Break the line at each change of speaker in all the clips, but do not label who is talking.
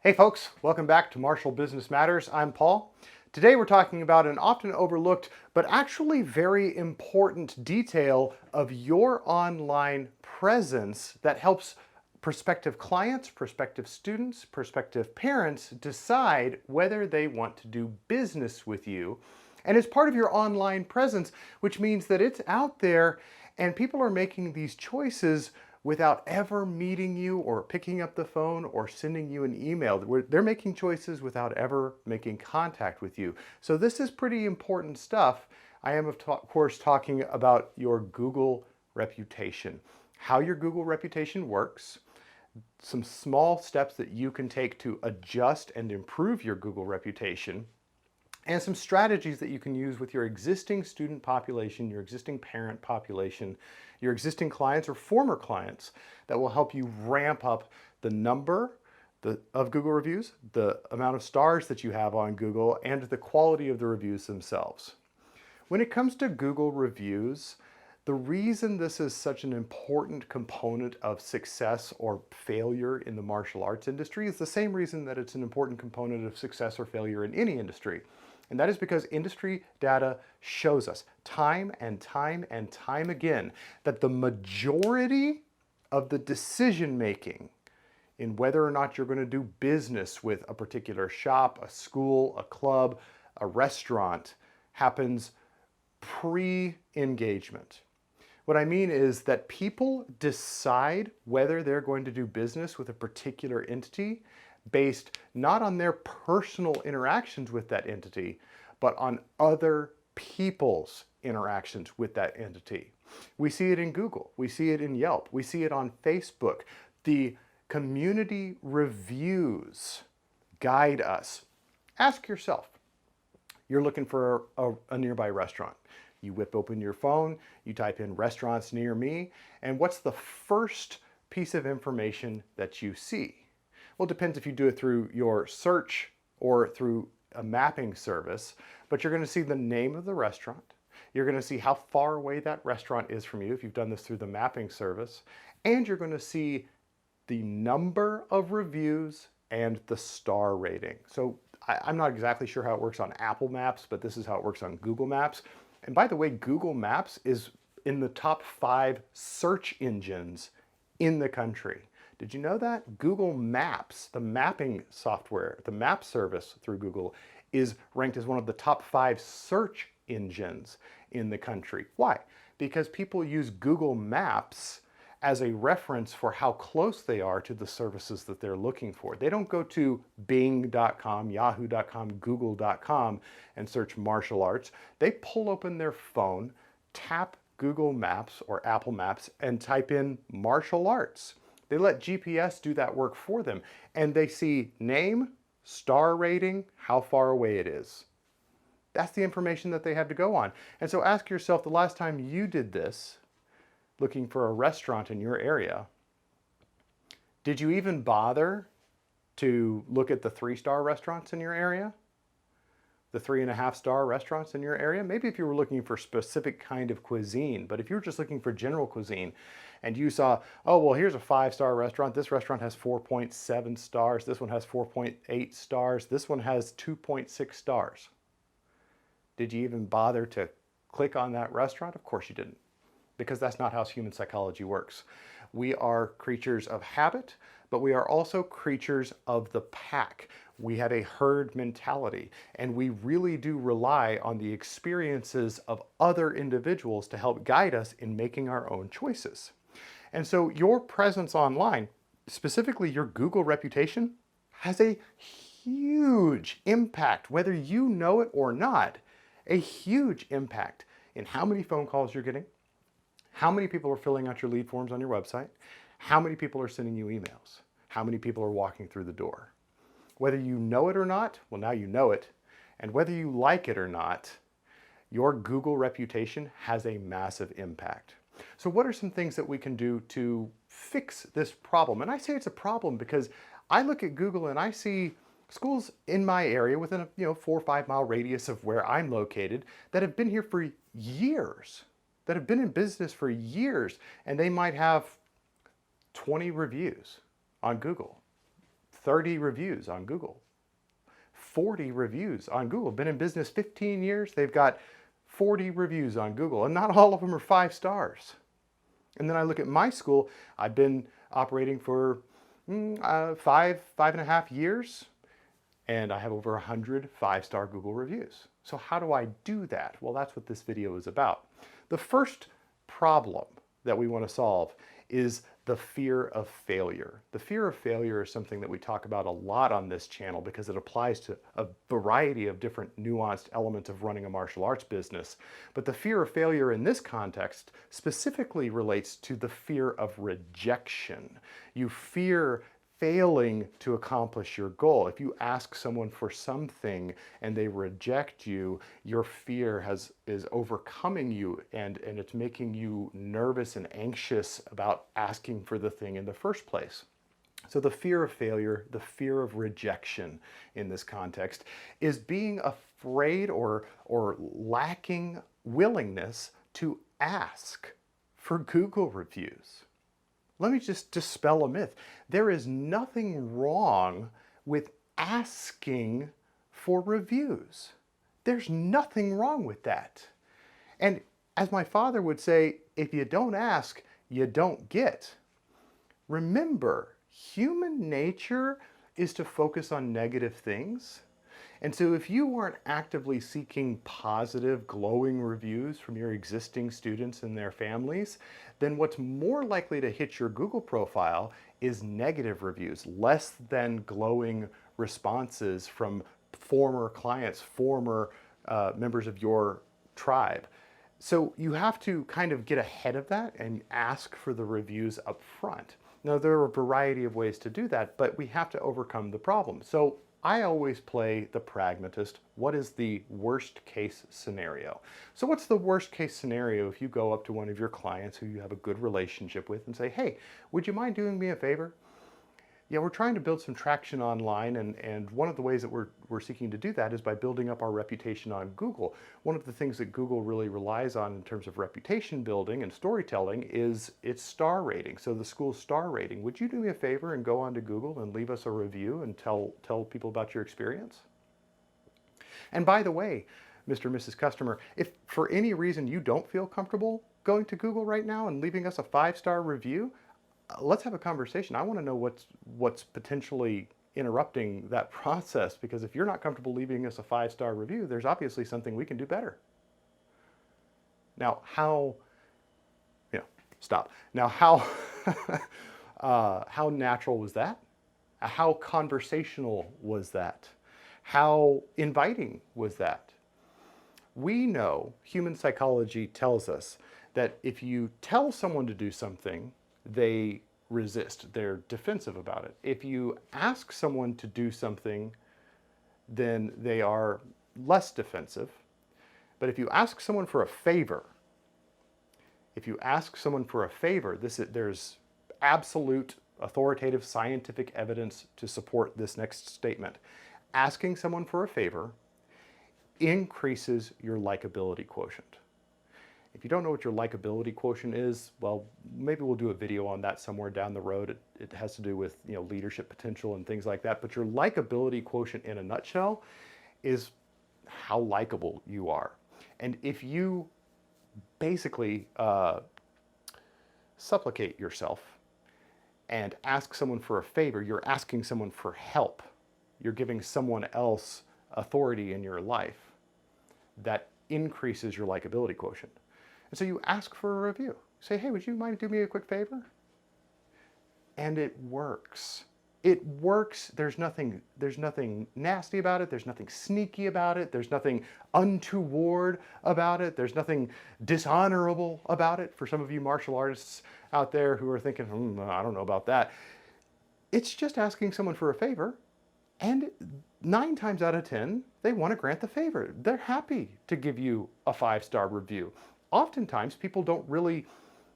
Hey folks, welcome back to Marshall Business Matters. I'm Paul. Today we're talking about an often overlooked but actually very important detail of your online presence that helps prospective clients, prospective students, prospective parents decide whether they want to do business with you. And it's part of your online presence, which means that it's out there and people are making these choices without ever meeting you or picking up the phone or sending you an email. They're making choices without ever making contact with you. So this is pretty important stuff. I am, of course, talking about your Google reputation, how your Google reputation works, some small steps that you can take to adjust and improve your Google reputation, and some strategies that you can use with your existing student population, your existing parent population, your existing clients or former clients that will help you ramp up the number of Google reviews, the amount of stars that you have on Google, and the quality of the reviews themselves. When it comes to Google reviews, the reason this is such an important component of success or failure in the martial arts industry is the same reason that it's an important component of success or failure in any industry. And that is because industry data shows us time and time and time again that the majority of the decision making in whether or not you're going to do business with a particular shop, a school, a club, a restaurant happens pre-engagement. What I mean is that people decide whether they're going to do business with a particular entity based not on their personal interactions with that entity, but on other people's interactions with that entity. We see it in Google, we see it in Yelp, we see it on Facebook. The community reviews guide us. Ask yourself, you're looking for a nearby restaurant. You whip open your phone, you type in restaurants near me, and what's the first piece of information that you see? Well, it depends if you do it through your search or through a mapping service, but you're going to see the name of the restaurant. You're going to see how far away that restaurant is from you if you've done this through the mapping service, and you're going to see the number of reviews and the star rating. So I'm not exactly sure how it works on Apple Maps, but this is how it works on Google Maps. And by the way, Google Maps is in the top 5 search engines in the country. Did you know that? Google Maps, the mapping software, the map service through Google, is ranked as one of the top 5 search engines in the country. Why? Because people use Google Maps as a reference for how close they are to the services that they're looking for. They don't go to bing.com, yahoo.com, google.com and search martial arts. They pull open their phone, tap Google Maps or Apple Maps and type in martial arts. They let GPS do that work for them, and they see name, star rating, how far away it is. That's the information that they have to go on. And so ask yourself, the last time you did this, looking for a restaurant in your area, did you even bother to look at the 3-star restaurants in your area? The 3.5-star restaurants in your area? Maybe if you were looking for specific kind of cuisine, but if you were just looking for general cuisine and you saw, oh, well, here's a 5-star restaurant. This restaurant has 4.7 stars. This one has 4.8 stars. This one has 2.6 stars. Did you even bother to click on that restaurant? Of course you didn't, because that's not how human psychology works. We are creatures of habit, but we are also creatures of the pack. We have a herd mentality, and we really do rely on the experiences of other individuals to help guide us in making our own choices. And so your presence online, specifically your Google reputation, has a huge impact, whether you know it or not, a huge impact in how many phone calls you're getting, how many people are filling out your lead forms on your website, how many people are sending you emails, how many people are walking through the door. Whether you know it or not, well, now you know it, and whether you like it or not, your Google reputation has a massive impact. So what are some things that we can do to fix this problem? And I say it's a problem because I look at Google and I see schools in my area within a 4 or 5 mile radius of where I'm located that have been here for years, that have been in business for years, and they might have 20 reviews on Google, 30 reviews on Google, 40 reviews on Google. Been in business 15 years, they've got 40 reviews on Google, and not all of them are 5 stars. And then I look at my school, I've been operating for 5.5 years, and I have over 100 5-star Google reviews. So how do I do that? Well, that's what this video is about. The first problem that we want to solve is the fear of failure. The fear of failure is something that we talk about a lot on this channel because it applies to a variety of different nuanced elements of running a martial arts business. But the fear of failure in this context specifically relates to the fear of rejection. You fear failing to accomplish your goal. If you ask someone for something and they reject you, your fear is overcoming you, and it's making you nervous and anxious about asking for the thing in the first place. So the fear of failure, the fear of rejection in this context, is being afraid or lacking willingness to ask for Google reviews. Let me just dispel a myth. There is nothing wrong with asking for reviews. There's nothing wrong with that. And as my father would say, if you don't ask, you don't get. Remember, human nature is to focus on negative things. And so if you weren't actively seeking positive, glowing reviews from your existing students and their families, then what's more likely to hit your Google profile is negative reviews, less than glowing responses from former clients, former members of your tribe. So you have to kind of get ahead of that and ask for the reviews up front. Now, there are a variety of ways to do that, but we have to overcome the problem. So I always play the pragmatist. What is the worst case scenario? So what's the worst case scenario if you go up to one of your clients who you have a good relationship with and say, hey, would you mind doing me a favor? Yeah, we're trying to build some traction online, and one of the ways that we're seeking to do that is by building up our reputation on Google. One of the things that Google really relies on in terms of reputation building and storytelling is its star rating. So the school's star rating. Would you do me a favor and go onto Google and leave us a review and tell people about your experience? And by the way, Mr. and Mrs. Customer, if for any reason you don't feel comfortable going to Google right now and leaving us a 5-star review, let's have a conversation. I want to know what's potentially interrupting that process, because if you're not comfortable leaving us a 5-star review, there's obviously something we can do better. Now, stop. Now, how natural was that? How conversational was that? How inviting was that? We know, human psychology tells us that if you tell someone to do something, they resist. They're defensive about it. If you ask someone to do something, then they are less defensive. But if you ask someone for a favor, there's absolute authoritative scientific evidence to support this next statement. Asking someone for a favor increases your likability quotient. If you don't know what your likability quotient is, well, maybe we'll do a video on that somewhere down the road. It has to do with leadership potential and things like that. But your likability quotient in a nutshell is how likable you are. And if you basically supplicate yourself and ask someone for a favor, you're asking someone for help. You're giving someone else authority in your life. That increases your likability quotient. And so you ask for a review. Say, hey, would you mind doing me a quick favor? And it works. It works. There's nothing nasty about it. There's nothing sneaky about it. There's nothing untoward about it. There's nothing dishonorable about it. For some of you martial artists out there who are thinking, I don't know about that. It's just asking someone for a favor. And 9 times out of 10, they want to grant the favor. They're happy to give you a 5-star review. Oftentimes, people don't really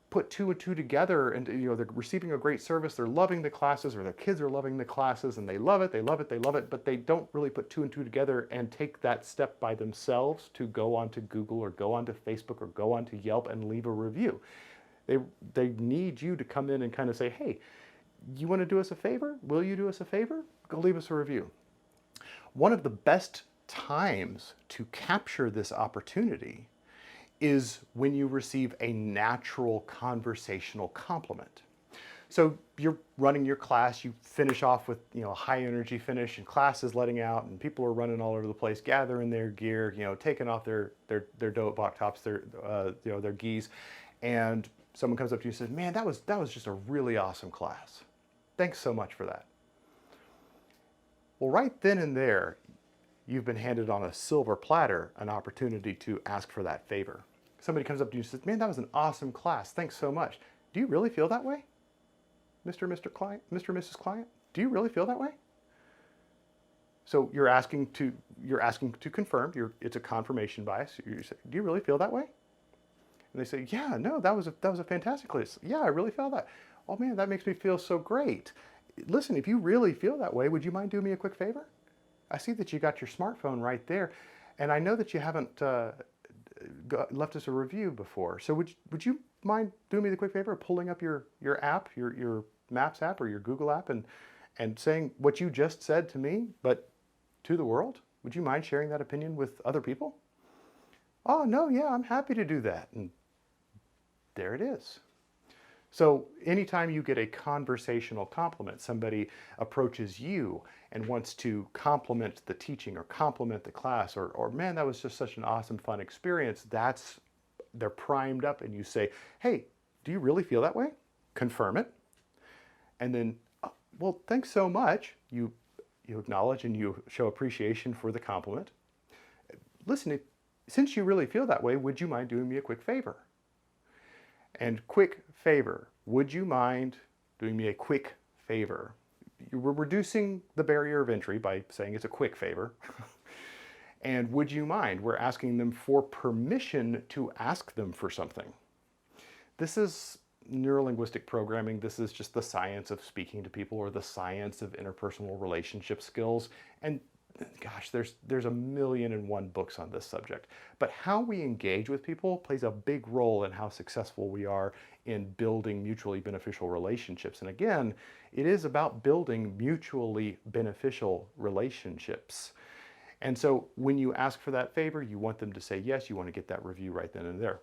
put 2 and 2 together, and they're receiving a great service, they're loving the classes, or their kids are loving the classes, and they love it, but they don't really put 2 and 2 together and take that step by themselves to go onto Google or go onto Facebook or go onto Yelp and leave a review. They need you to come in and kind of say, hey, You want to do us a favor? Will you do us a favor? Go leave us a review. One of the best times to capture this opportunity is when you receive a natural conversational compliment. So you're running your class, you finish off with a high energy finish, and class is letting out, and people are running all over the place, gathering their gear, taking off their dope tops, their gis, and someone comes up to you and says, "Man, that was just a really awesome class. Thanks so much for that." Well, right then and there, you've been handed on a silver platter an opportunity to ask for that favor. Somebody comes up to you and says, "Man, that was an awesome class. Thanks so much. Do you really feel that way? Mr. Client, Mr. and Mrs. Client, do you really feel that way?" So you're asking to confirm. It's a confirmation bias. You say, "Do you really feel that way?" And they say, "Yeah, no, that was a fantastic class. Yeah, I really felt that. Oh man, that makes me feel so great. Listen, if you really feel that way, would you mind doing me a quick favor? I see that you got your smartphone right there, and I know that you haven't left us a review before. So would you mind doing me the quick favor of pulling up your app, your Maps app or your Google app, and saying what you just said to me, but to the world? Would you mind sharing that opinion with other people?" "Oh no, yeah, I'm happy to do that." And there it is. So anytime you get a conversational compliment, somebody approaches you and wants to compliment the teaching or compliment the class, or "Man, that was just such an awesome, fun experience," they're primed up, and you say, "Hey, do you really feel that way?" Confirm it. And then, "Oh, well, thanks so much." You acknowledge and you show appreciation for the compliment. "Listen, since you really feel that way, would you mind doing me a quick favor?" And quick favor. Would you mind doing me a quick favor? We're reducing the barrier of entry by saying it's a quick favor. And would you mind? We're asking them for permission to ask them for something. This is neurolinguistic programming. This is just the science of speaking to people, or the science of interpersonal relationship skills. And gosh, there's a million and one books on this subject. But how we engage with people plays a big role in how successful we are in building mutually beneficial relationships. And again, it is about building mutually beneficial relationships. And so when you ask for that favor, you want them to say yes. You want to get that review right then and there.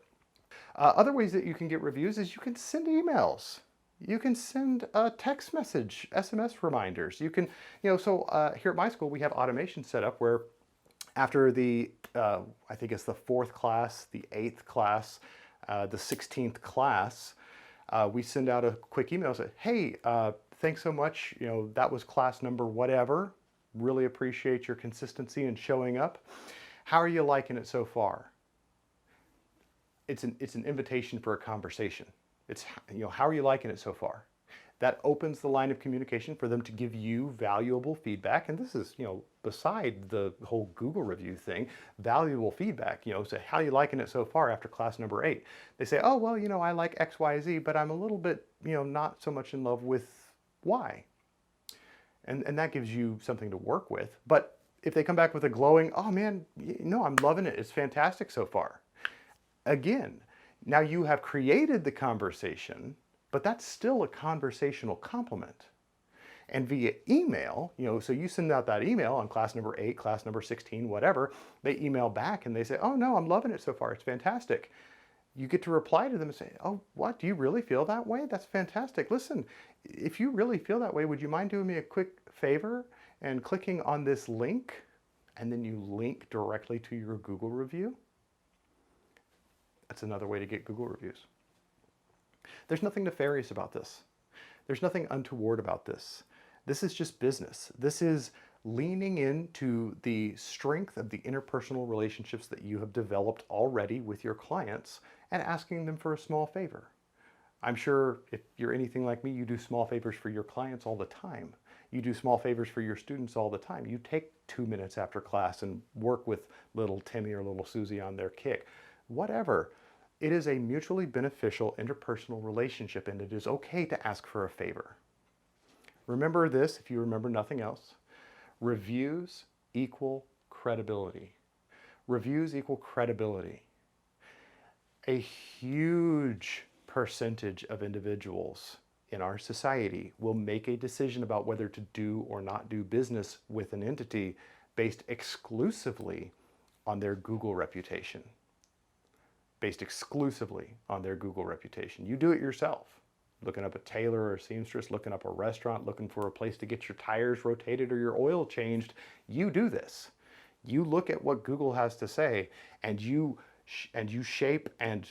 Other ways that you can get reviews is you can send emails. You can send a text message, SMS reminders. You can, here at my school, we have automation set up where after the, I think it's the 4th class, the 8th class, the 16th class, we send out a quick email saying, "Hey, thanks so much. That was class number whatever. Really appreciate your consistency in showing up. How are you liking it so far?" It's an invitation for a conversation. It's, how are you liking it so far? That opens the line of communication for them to give you valuable feedback. And this is, beside the whole Google review thing, valuable feedback. Say, "How are you liking it so far after class number 8? They say, "Oh, well, I like X, Y, Z, but I'm a little bit, not so much in love with Y." And that gives you something to work with. But if they come back with a glowing, "Oh man, I'm loving it. It's fantastic so far." Again, now you have created the conversation, but that's still a conversational compliment. And via email, so you send out that email on class number 8, class number 16, whatever, they email back and they say, "Oh no, I'm loving it so far. It's fantastic." You get to reply to them and say, "Oh, what? Do you really feel that way? That's fantastic. Listen, if you really feel that way, would you mind doing me a quick favor and clicking on this link?" And then you link directly to your Google review. That's another way to get Google reviews. There's nothing nefarious about this. There's nothing untoward about this. This is just business. This is leaning into the strength of the interpersonal relationships that you have developed already with your clients and asking them for a small favor. I'm sure if you're anything like me, you do small favors for your clients all the time. You do small favors for your students all the time. You take 2 minutes after class and work with little Timmy or little Susie on their kick. Whatever. It is a mutually beneficial interpersonal relationship, and it is okay to ask for a favor. Remember this, if you remember nothing else. Reviews equal credibility. Reviews equal credibility. A huge percentage of individuals in our society will make a decision about whether to do or not do business with an entity based exclusively on their Google reputation. Based exclusively on their Google reputation. You do it yourself. Looking up a tailor or a seamstress, looking up a restaurant, looking for a place to get your tires rotated or your oil changed, you do this. You look at what Google has to say, and you shape and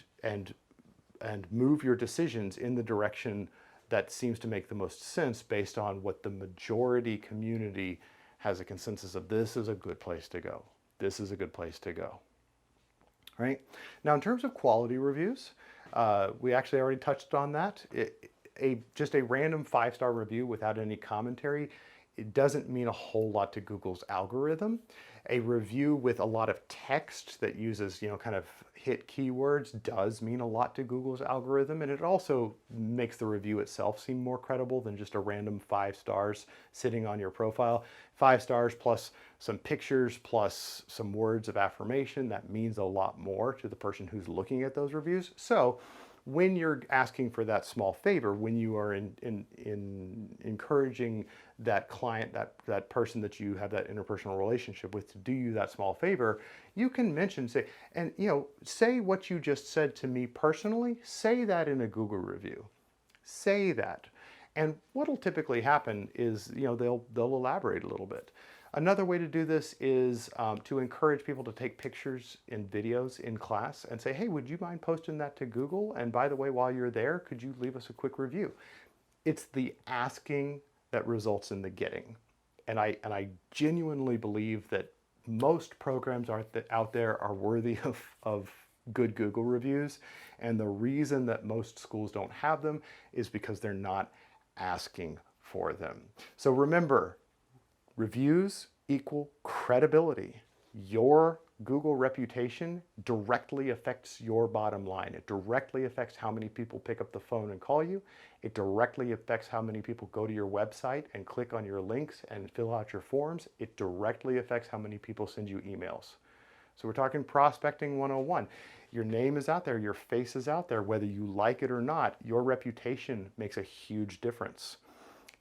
move your decisions in the direction that seems to make the most sense based on what the majority community has a consensus of. This is a good place to go. This is a good place to go. Right? Now, in terms of quality reviews, we actually already touched on that. Just a random 5-star review without any commentary, it doesn't mean a whole lot to Google's algorithm. A review with a lot of text that uses, kind of hit keywords does mean a lot to Google's algorithm, and it also makes the review itself seem more credible than just a random 5 stars sitting on your profile. 5 stars plus some pictures plus some words of affirmation, that means a lot more to the person who's looking at those reviews. So when you're asking for that small favor, when you are encouraging that client, that person that you have that interpersonal relationship with to do you that small favor, you can mention, say what you just said to me personally, say that in a Google review. Say that. And what'll typically happen is, they'll elaborate a little bit. Another way to do this is to encourage people to take pictures and videos in class and say, hey, would you mind posting that to Google? And by the way, while you're there, could you leave us a quick review? It's the asking that results in the getting. And I genuinely believe that most programs out there are worthy of good Google reviews. And the reason that most schools don't have them is because they're not asking for them. So remember, reviews equal credibility. Your Google reputation directly affects your bottom line. It directly affects how many people pick up the phone and call you. It directly affects how many people go to your website and click on your links and fill out your forms. It directly affects how many people send you emails. So we're talking prospecting 101. Your name is out there, your face is out there, whether you like it or not. Your reputation makes a huge difference.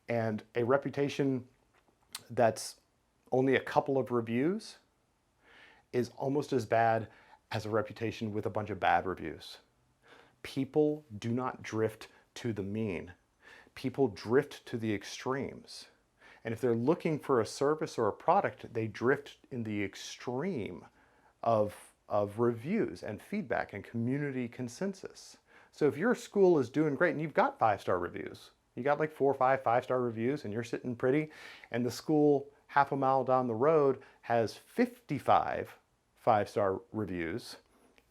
And a reputation that's only a couple of reviews is almost as bad as a reputation with a bunch of bad reviews. People do not drift to the mean. People drift to the extremes. And if they're looking for a service or a product, they drift in the extreme of reviews and feedback and community consensus. So if your school is doing great and you've got 5-star reviews, you got like 4 or 5 5-star reviews and you're sitting pretty, and the school half a mile down the road has 55 5-star reviews,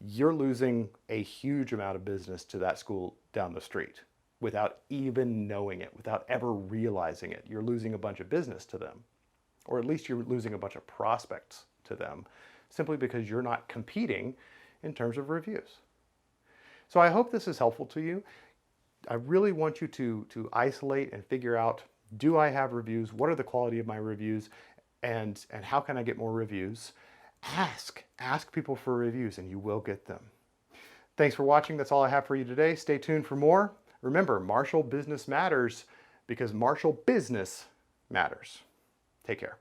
you're losing a huge amount of business to that school down the street without even knowing it, without ever realizing it. You're losing a bunch of business to them, or at least you're losing a bunch of prospects to them, simply because you're not competing in terms of reviews. So I hope this is helpful to you. I really want you to isolate and figure out, do I have reviews? What are the quality of my reviews? And how can I get more reviews? Ask people for reviews and you will get them. Thanks for watching. That's all I have for you today. Stay tuned for more. Remember, Marshall Business matters because Marshall Business matters. Take care.